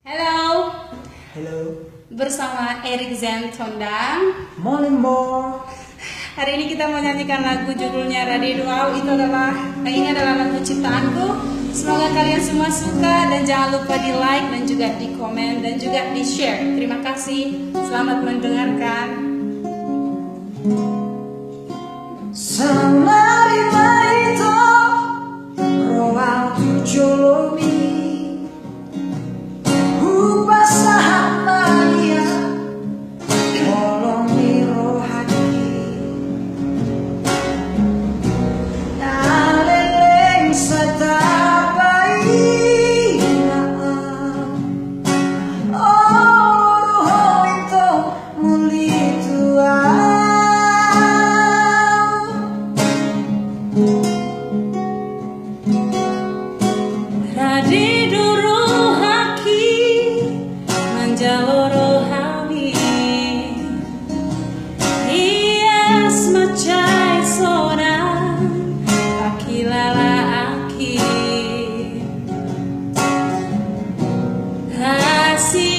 Halo, Halo, bersama Erik Zen Tondang. Molimbo. Hari ini kita mau nyanyikan lagu judulnya Radio Dual. Ini adalah lagu ciptaanku. Semoga kalian semua suka dan jangan lupa di like dan juga di komen dan juga di share. Terima kasih. Selamat mendengarkan. Marito, roa jolomi, upasahan Maria, tolongi rohani, naleleng satapai, oh roho itu muli Tuhan. Radi duru haki manjalo rohani, iya semacai sonang pakilala aki. Rahasia